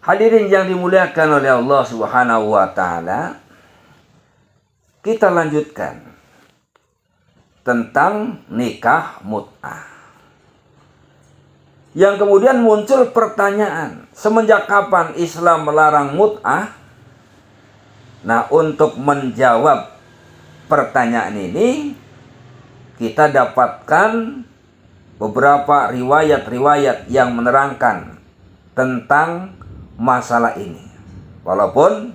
Hadirin yang dimuliakan oleh Allah Subhanahu wa taala, kita lanjutkan tentang nikah mut'ah. Yang kemudian muncul pertanyaan, semenjak kapan Islam melarang mut'ah? Nah, untuk menjawab pertanyaan ini, kita dapatkan beberapa riwayat-riwayat yang menerangkan tentang masalah ini, walaupun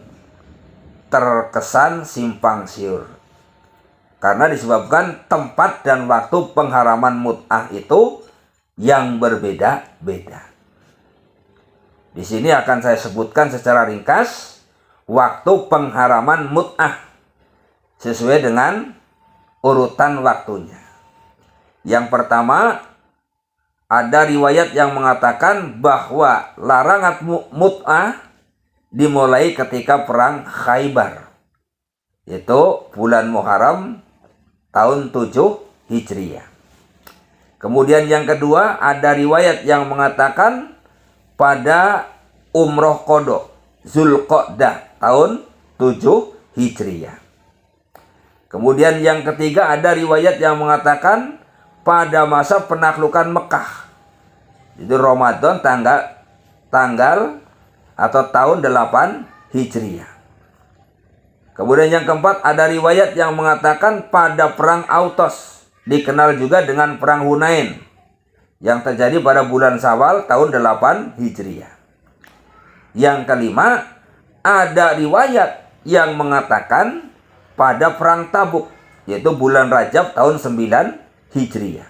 terkesan simpang siur karena disebabkan tempat dan waktu pengharaman mut'ah itu yang berbeda-beda. Di sini akan saya sebutkan secara ringkas waktu pengharaman mut'ah sesuai dengan urutan waktunya. Yang pertama, ada riwayat yang mengatakan bahwa larangan mut'ah dimulai ketika perang Khaybar, yaitu bulan Muharram tahun 7 Hijriah. Kemudian yang kedua, ada riwayat yang mengatakan pada Umroh Qadha Zulqa'dah tahun 7 Hijriah. Kemudian yang ketiga, ada riwayat yang mengatakan pada masa penaklukan Mekah, itu Ramadan tanggal atau tahun 8 Hijriah. Kemudian yang keempat, ada riwayat yang mengatakan pada perang Autos, dikenal juga dengan perang Hunain, yang terjadi pada bulan Syawal tahun 8 Hijriah. Yang kelima, ada riwayat yang mengatakan pada perang Tabuk, yaitu bulan Rajab tahun 9 Hijriah.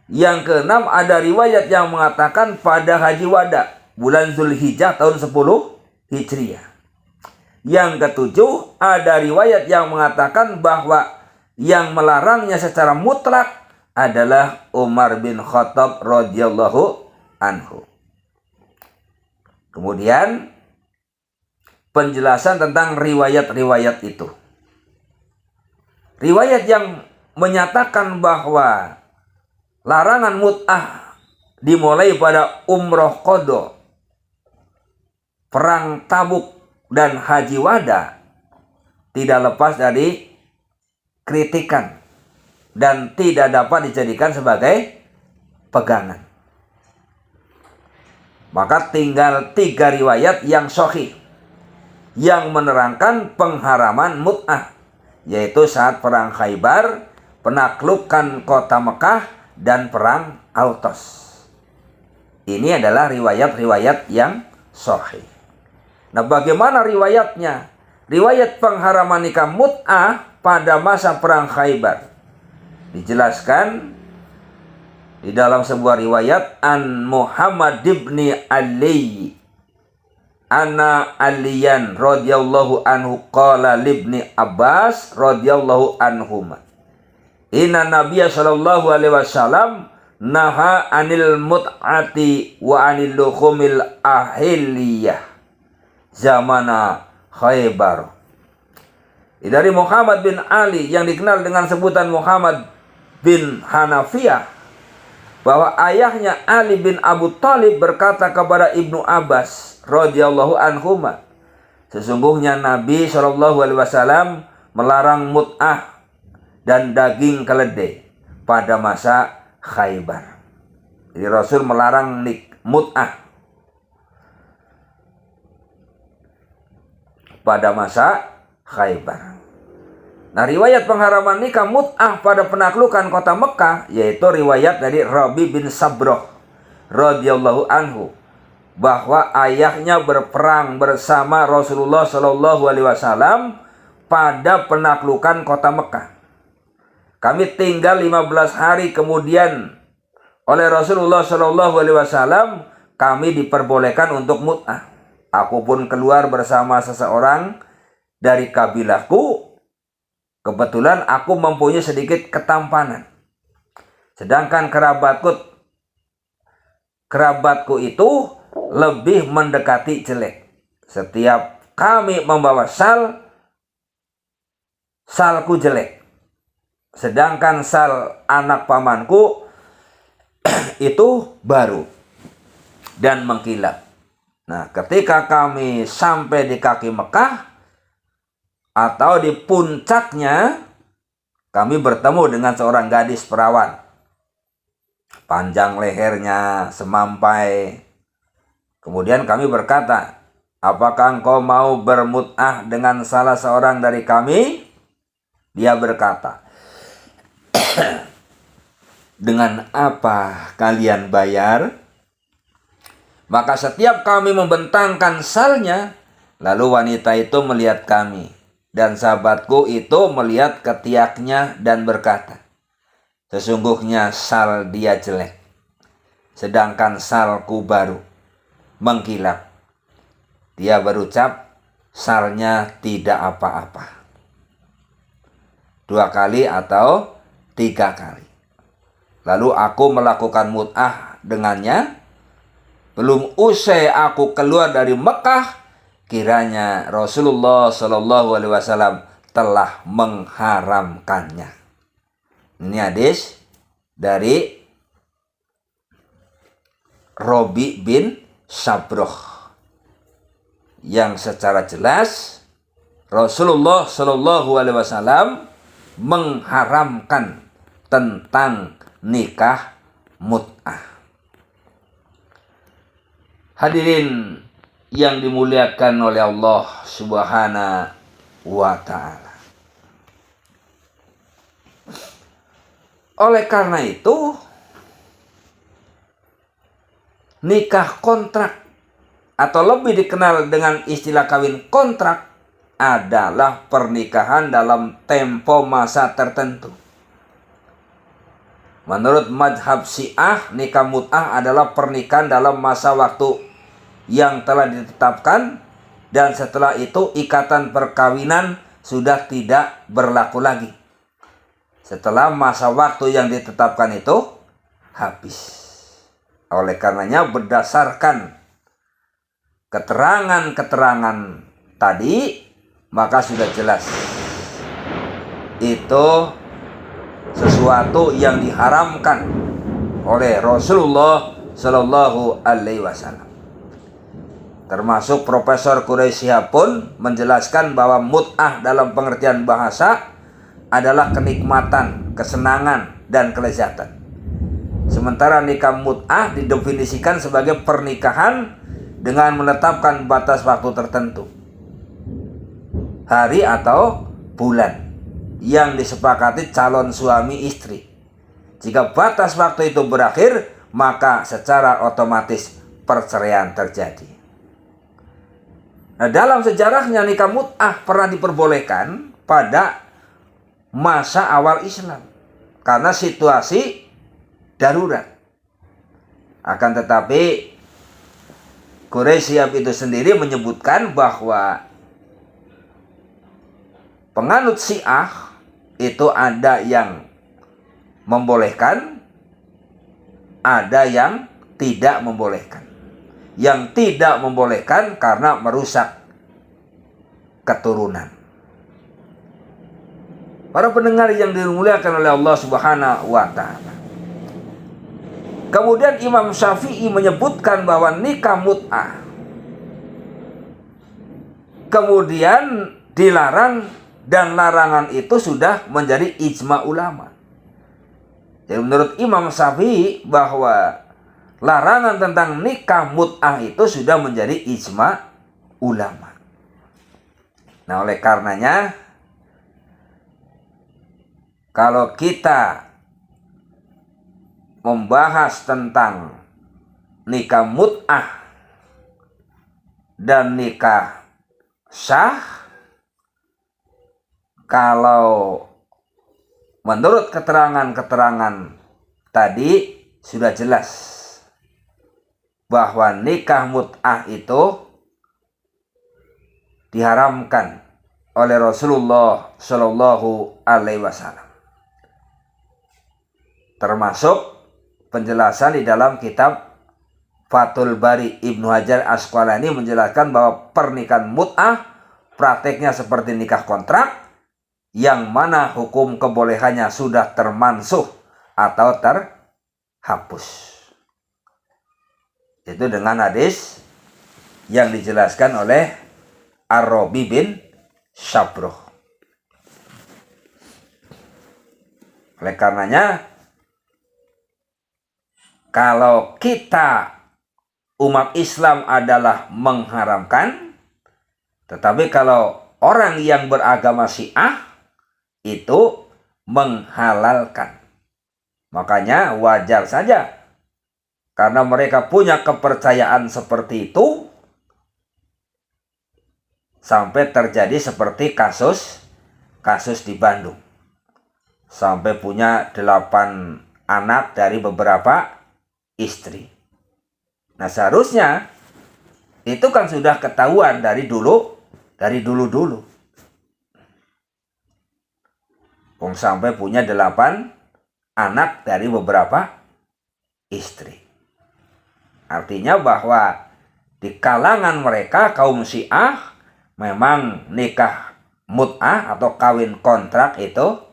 Yang keenam, ada riwayat yang mengatakan pada Haji Wada bulan Zulhijjah tahun 10 Hijriah. Yang ketujuh, ada riwayat yang mengatakan bahwa yang melarangnya secara mutlak adalah Umar bin Khattab radhiyallahu anhu. Kemudian penjelasan tentang riwayat-riwayat itu. Riwayat yang menyatakan bahwa larangan mut'ah dimulai pada Umroh Qadha, perang Tabuk, dan Haji Wada tidak lepas dari kritikan dan tidak dapat dijadikan sebagai pegangan. Maka tinggal 3 riwayat yang sahih yang menerangkan pengharaman mut'ah, yaitu saat perang Khaybar, penaklukan kota Mekah, dan perang Autos. Ini adalah riwayat-riwayat yang sahih. Nah, bagaimana riwayatnya? Riwayat pengharaman nikah mut'ah pada masa perang Khaybar dijelaskan di dalam sebuah riwayat an Muhammad ibni Ali Ana Aliyan radhiyallahu anhu qala libni Abbas radhiyallahu anhuma inna nabiyya sallallahu alaihi wasallam naha anil mut'ati wa anil luhumil ahiliyah zamana Khaybar. Dari Muhammad bin Ali yang dikenal dengan sebutan Muhammad bin Hanafiyah, bahwa ayahnya Ali bin Abu Thalib berkata kepada Ibnu Abbas radhiyallahu anhuma, sesungguhnya Nabi SAW melarang mut'ah dan daging keledai pada masa Khaybar. Jadi Rasul melarang mut'ah pada masa Khaybar. Nah, riwayat pengharaman nikah mut'ah pada penaklukan kota Mekah, yaitu riwayat dari Rabi bin Sabroh radhiyallahu anhu, bahwa ayahnya berperang bersama Rasulullah Shallallahu Alaihi Wasallam pada penaklukan kota Mekah. Kami tinggal 15 hari kemudian oleh Rasulullah Shallallahu Alaihi Wasallam kami diperbolehkan untuk mut'ah. Aku pun keluar bersama seseorang dari kabilahku. Kebetulan aku mempunyai sedikit ketampanan. Sedangkan kerabatku itu lebih mendekati jelek. Setiap kami membawa salku jelek. Sedangkan sal anak pamanku itu baru dan mengkilap. Nah, ketika kami sampai di kaki Mekah atau di puncaknya, kami bertemu dengan seorang gadis perawan. Panjang lehernya semampai. Kemudian kami berkata, apakah engkau mau bermut'ah dengan salah seorang dari kami? Dia berkata, dengan apa kalian bayar? Maka setiap kami membentangkan salnya, lalu wanita itu melihat kami. Dan sahabatku itu melihat ketiaknya dan berkata, sesungguhnya sal dia jelek, sedangkan salku baru mengkilap. Dia berucap, salnya tidak apa-apa. 2 kali atau 3 kali. Lalu aku melakukan mut'ah dengannya. Belum usai aku keluar dari Mekah, kiranya Rasulullah SAW telah mengharamkannya. Ini hadis dari Robi bin Sabroh, yang secara jelas Rasulullah SAW mengharamkan tentang nikah mut'ah. Hadirin yang dimuliakan oleh Allah Subhanahu wa ta'ala. Oleh karena itu, nikah kontrak atau lebih dikenal dengan istilah kawin kontrak adalah pernikahan dalam tempo masa tertentu. Menurut madhab Syiah, nikah mut'ah adalah pernikahan dalam masa waktu yang telah ditetapkan, dan setelah itu ikatan perkawinan sudah tidak berlaku lagi setelah masa waktu yang ditetapkan itu habis. Oleh karenanya, berdasarkan keterangan-keterangan tadi, maka sudah jelas itu sesuatu yang diharamkan oleh Rasulullah Shallallahu Alaihi Wasallam. Termasuk Profesor Quraisyah pun menjelaskan bahwa mut'ah dalam pengertian bahasa adalah kenikmatan, kesenangan, dan kelezatan. Sementara nikah mut'ah didefinisikan sebagai pernikahan dengan menetapkan batas waktu tertentu, hari atau bulan, yang disepakati calon suami istri. Jika batas waktu itu berakhir, maka secara otomatis perceraian terjadi. Nah, dalam sejarahnya nikah mut'ah pernah diperbolehkan pada masa awal Islam karena situasi darurat. Akan tetapi Quraisyah itu sendiri menyebutkan bahwa penganut Syiah itu ada yang membolehkan, ada yang tidak membolehkan. Yang tidak membolehkan karena merusak keturunan. Para pendengar yang dimuliakan oleh Allah Subhanahu wa ta'ala. Kemudian Imam Syafi'i menyebutkan bahwa nikah mut'ah kemudian dilarang, dan larangan itu sudah menjadi ijma ulama. Jadi menurut Imam Syafi'i bahwa larangan tentang nikah mut'ah itu sudah menjadi ijma ulama. Nah, oleh karenanya, kalau kita membahas tentang nikah mut'ah dan nikah sah, kalau menurut keterangan-keterangan tadi sudah jelas bahwa nikah mut'ah itu diharamkan oleh Rasulullah Shallallahu Alaihi Wasallam. Termasuk penjelasan di dalam kitab Fathul Bari, Ibnu Hajar Asqalani menjelaskan bahwa pernikahan mut'ah prakteknya seperti nikah kontrak, yang mana hukum kebolehannya sudah termansuh atau terhapus. Itu dengan hadis yang dijelaskan oleh Ar-Rabi bin Sabroh. Oleh karenanya, kalau kita umat Islam adalah mengharamkan, tetapi kalau orang yang beragama Syiah itu menghalalkan. Makanya wajar saja, karena mereka punya kepercayaan seperti itu, sampai terjadi seperti kasus di Bandung. Sampai punya 8 anak dari beberapa istri. Nah, seharusnya itu kan sudah ketahuan dari dulu-dulu. Sampai punya 8 anak dari beberapa istri. Artinya bahwa di kalangan mereka kaum Syiah memang nikah mut'ah atau kawin kontrak itu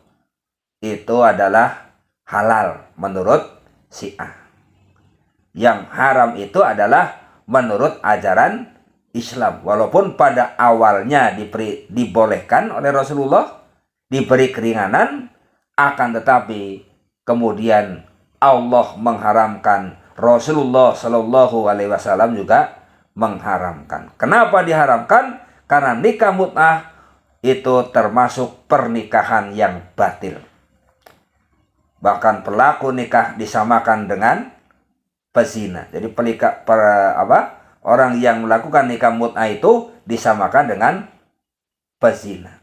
adalah halal menurut Syiah. Yang haram itu adalah menurut ajaran Islam. Walaupun pada awalnya dibolehkan oleh Rasulullah, diberi keringanan, akan tetapi kemudian Allah mengharamkan, Rasulullah Shallallahu Alaihi Wasallam juga mengharamkan. Kenapa diharamkan? Karena nikah mut'ah itu termasuk pernikahan yang batil. Bahkan pelaku nikah disamakan dengan pezina. Jadi orang yang melakukan nikah mut'ah itu disamakan dengan pezina.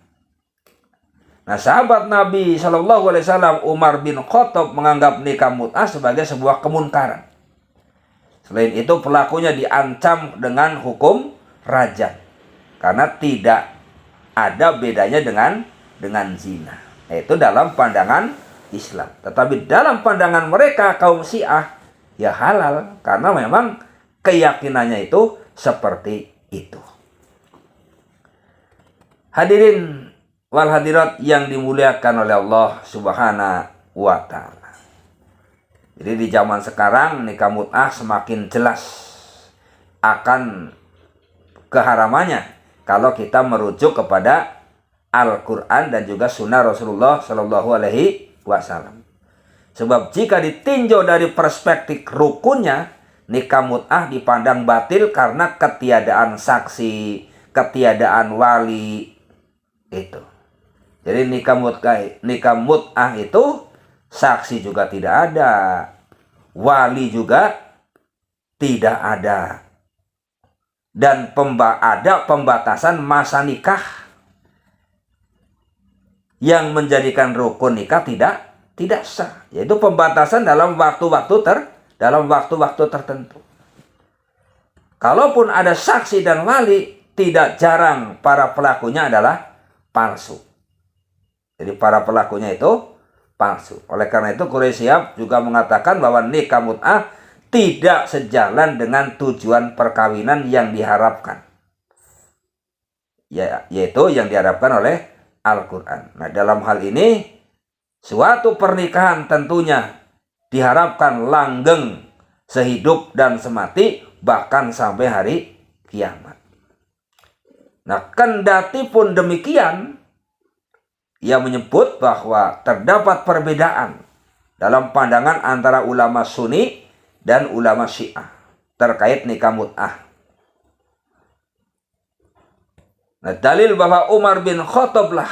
Nah, sahabat Nabi Shallallahu Alaihi Wasallam Umar bin Khattab menganggap nikah mut'ah sebagai sebuah kemunkaran. Selain itu pelakunya diancam dengan hukum rajam karena tidak ada bedanya dengan zina. Itu dalam pandangan Islam. Tetapi dalam pandangan mereka kaum Syiah ya halal karena memang keyakinannya itu seperti itu. Hadirin wal hadirat yang dimuliakan oleh Allah Subhanahu wa taala. Jadi di zaman sekarang nikah mut'ah semakin jelas akan keharamannya kalau kita merujuk kepada Al-Quran dan juga sunnah Rasulullah Shallallahu Alaihi Wasallam. Sebab jika ditinjau dari perspektif rukunnya, nikah mut'ah dipandang batil karena ketiadaan saksi, ketiadaan wali itu. Jadi nikah mut'ah itu saksi juga tidak ada, wali juga tidak ada, dan ada pembatasan masa nikah yang menjadikan rukun nikah tidak sah, yaitu pembatasan dalam waktu-waktu tertentu. Kalaupun ada saksi dan wali, tidak jarang para pelakunya adalah palsu. Jadi para pelakunya itu palsu. Oleh karena itu Quraisyah juga mengatakan bahwa nikah mut'ah tidak sejalan dengan tujuan perkawinan yang diharapkan, yaitu yang diharapkan oleh Al-Quran. Nah, dalam hal ini suatu pernikahan tentunya diharapkan langgeng sehidup dan semati, bahkan sampai hari kiamat. Nah, kendati pun demikian, ia menyebut bahwa terdapat perbedaan dalam pandangan antara ulama Sunni dan ulama Syiah terkait nikah mut'ah. Nah, dalil bahwa Umar bin Khattab lah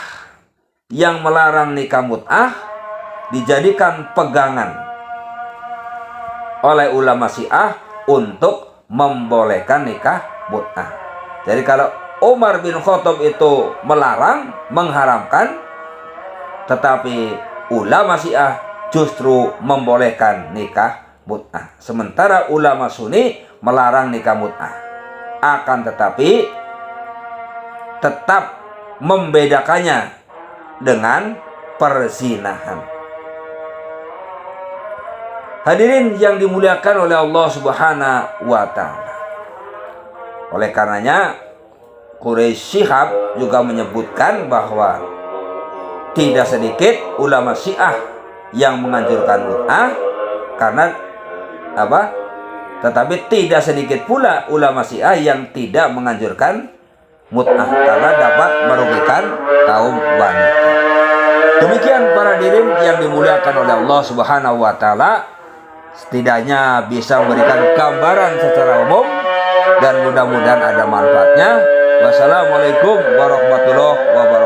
yang melarang nikah mut'ah dijadikan pegangan oleh ulama Syiah untuk membolehkan nikah mut'ah. Jadi kalau Umar bin Khattab itu melarang, mengharamkan, tetapi ulama Syiah justru membolehkan nikah mut'ah. Sementara ulama Sunni melarang nikah mut'ah. Akan tetapi tetap membedakannya dengan perzinahan. Hadirin yang dimuliakan oleh Allah Subhanahu wa taala. Oleh karenanya Quraisy Shihab juga menyebutkan bahwa tidak sedikit ulama Syiah yang menganjurkan mut'ah karena Tetapi tidak sedikit pula ulama Syiah yang tidak menganjurkan mut'ah karena dapat merugikan kaum wanita. Demikian para hadirin yang dimuliakan oleh Allah Subhanahu wa taala, setidaknya bisa memberikan gambaran secara umum dan mudah-mudahan ada manfaatnya. Wassalamualaikum warahmatullahi wabarakatuh.